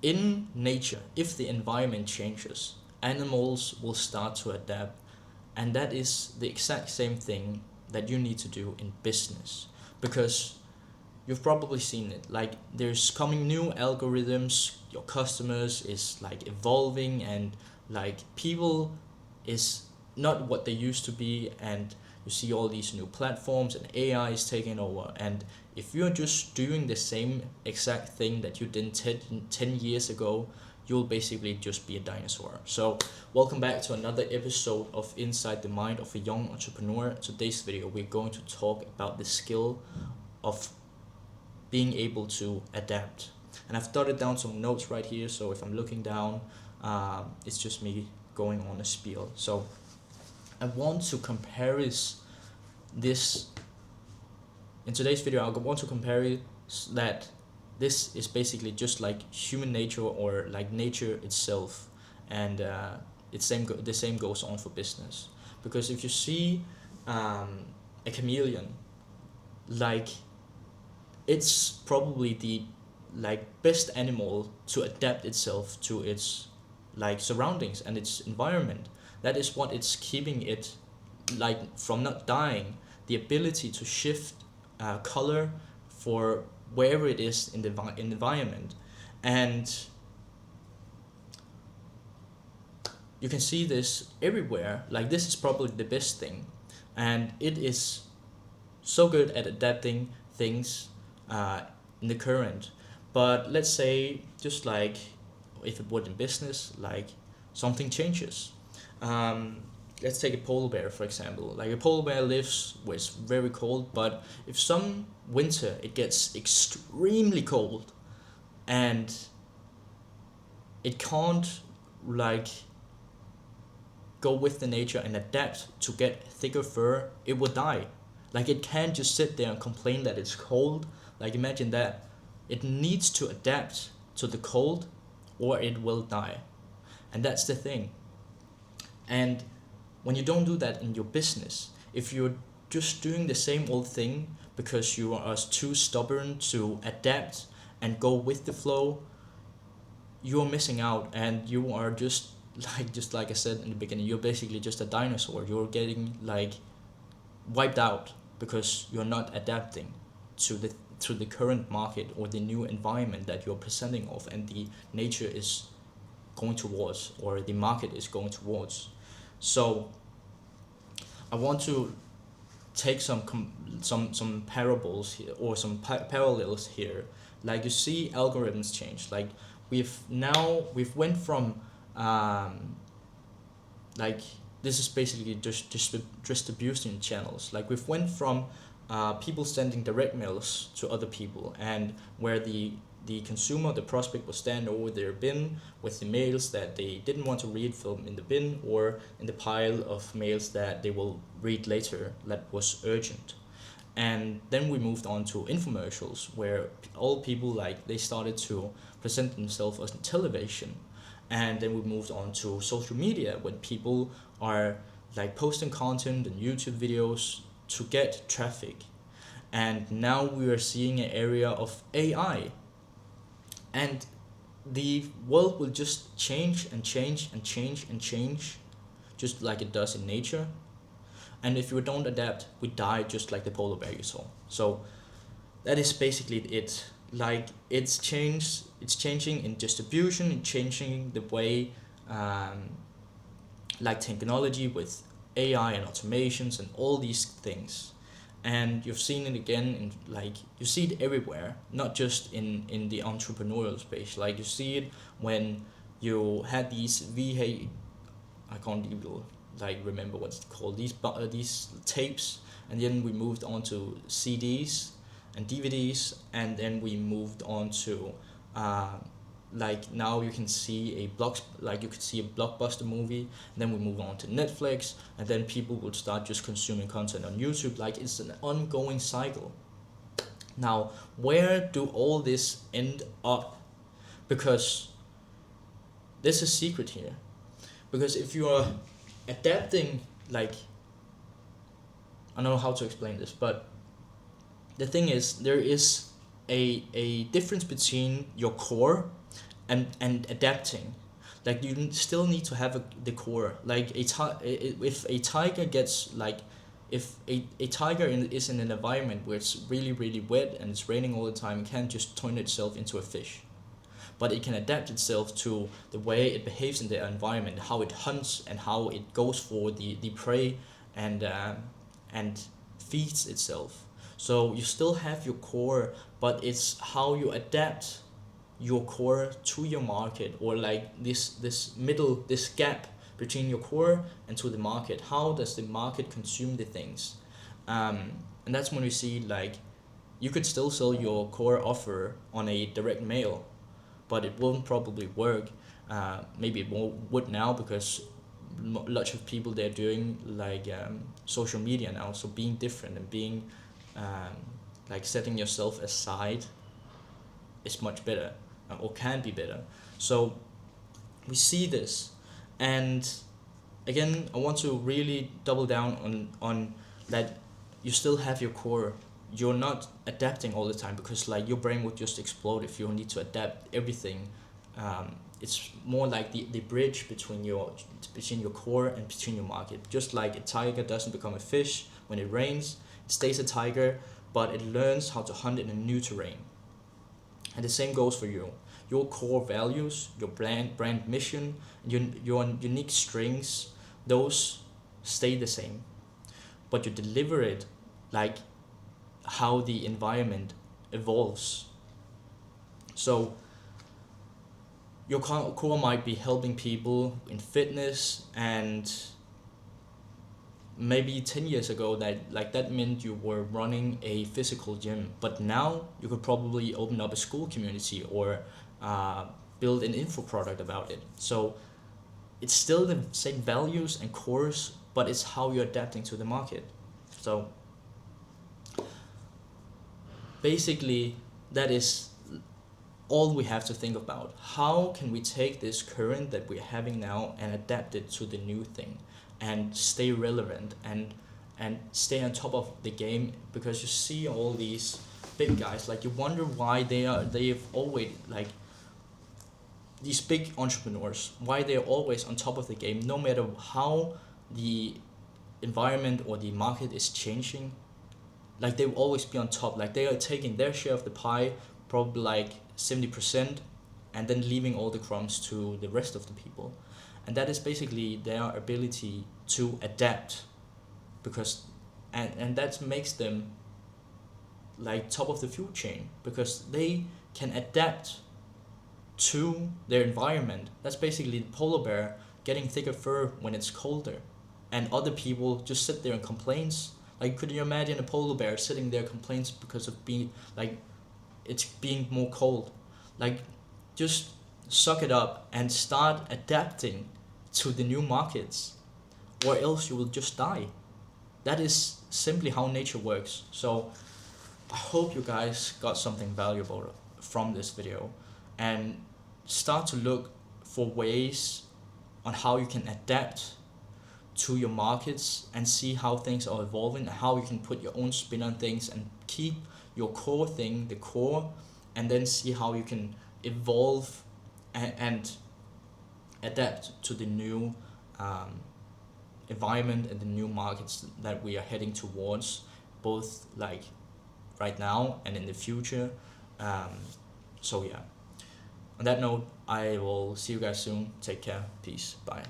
in nature, if the environment changes, animals will start to adapt, and that is the exact same thing that you need to do in business, because you've probably seen it, like there's coming new algorithms, your customers is like evolving, and like people is not what they used to be, and you see all these new platforms and AI is taking over, and if you're just doing the same exact thing that you did 10 years ago, you'll basically just be a dinosaur. So welcome back to another episode of Inside the Mind of a Young Entrepreneur. Today's video we're going to talk about the skill of being able to adapt. And I've jotted down some notes right here, so if I'm looking down, it's just me going on a spiel. So I want to compare this in today's video. I want to compare that this is basically just like human nature, or like nature itself, and the same goes on for business. Because if you see a chameleon, like it's probably the like best animal to adapt itself to its like surroundings and its environment. That is what it's keeping it like from not dying, the ability to shift color for wherever it is in the environment. And you can see this everywhere, like this is probably the best thing, and it is so good at adapting things uh, in the current. But let's say, just like if it would in business, like something changes. Um, let's take a polar bear for example. Like a polar bear lives where it's very cold, but if some winter it gets extremely cold and it can't like go with the nature and adapt to get thicker fur, it will die. Like it can't just sit there and complain that it's cold. Like imagine that. It needs to adapt to the cold or it will die. And that's the thing. And when you don't do that in your business, if you're just doing the same old thing because you are too stubborn to adapt and go with the flow, you're missing out, and you are just like I said in the beginning, you're basically just a dinosaur. You're getting like wiped out because you're not adapting to the current market or the new environment that you're presenting of, and the nature is going towards, or the market is going towards. So I want to take some parables here, or some parallels here. Like you see algorithms change. Like we've went from like this is basically just distribution channels. Like we've went from people sending direct mails to other people, and where the consumer, the prospect, will stand over their bin with the mails that they didn't want to read from in the bin, or in the pile of mails that they will read later that was urgent. And then we moved on to infomercials, where all people like they started to present themselves on television. And then we moved on to social media, when people are like posting content and YouTube videos to get traffic. And now we are seeing an area of AI, and the world will just change and change and change and change, just like it does in nature. And if we don't adapt, we die, just like the polar bear you saw. So that is basically it. Like it's changing in distribution, it's changing the way like technology with AI and automations and all these things. And you've seen it again in, like you see it everywhere, not just in the entrepreneurial space. Like you see it when you had these VH, I can't even like remember what's called, these tapes, and then we moved on to CDs and DVDs, and then we moved on to like now you can see like you could see a blockbuster movie, and then we move on to Netflix, and then people would start just consuming content on YouTube. Like it's an ongoing cycle. Now where do all this end up? Because there's a secret here. Because if you are adapting, like I don't know how to explain this, but the thing is there is a difference between your core and adapting. Like you still need to have the core. Like if a tiger gets like, if a tiger is in an environment where it's really really wet and it's raining all the time, it can't just turn itself into a fish, but it can adapt itself to the way it behaves in the environment, how it hunts and how it goes for the prey, and feeds itself. So you still have your core, but it's how you adapt your core to your market, or like this gap between your core and to the market. How does the market consume the things? And that's when we see like you could still sell your core offer on a direct mail, but it won't probably work. Maybe it would now, because lots of people, they're doing like social media now, so being different and being um, like setting yourself aside is much better, or can be better. So we see this, and again I want to really double down on that. You still have your core. You're not adapting all the time, because like your brain would just explode if you need to adapt everything. It's more like the bridge between your core and between your market. Just like a tiger doesn't become a fish when it rains, it stays a tiger, but it learns how to hunt in a new terrain. And the same goes for you. Your core values, your brand mission, your unique strengths, those stay the same, but you deliver it like how the environment evolves. So your core might be helping people in fitness, and maybe 10 years ago that meant you were running a physical gym, but now you could probably open up a school community, or uh, build an info product about it. So it's still the same values and cores, but it's how you're adapting to the market. So basically that is all we have to think about. How can we take this current that we're having now and adapt it to the new thing, and stay relevant, and stay on top of the game? Because you see all these big guys, like you wonder why they've always like these big entrepreneurs, why they're always on top of the game, no matter how the environment or the market is changing. Like they will always be on top. Like they are taking their share of the pie, probably like 70%, and then leaving all the crumbs to the rest of the people. And that is basically their ability to adapt, because and that makes them like top of the food chain, because they can adapt to their environment. That's basically the polar bear getting thicker fur when it's colder, and other people just sit there and complains. Like, could you imagine a polar bear sitting there complains because of being like it's being more cold? Like, just suck it up and start adapting to the new markets, or else you will just die. That is simply how nature works. So I hope you guys got something valuable from this video, and start to look for ways on how you can adapt to your markets, and see how things are evolving, and how you can put your own spin on things and keep your core thing the core, and then see how you can evolve and adapt to the new environment and the new markets that we are heading towards, both like right now and in the future. So yeah, on that note, I will see you guys soon. Take care. Peace. Bye.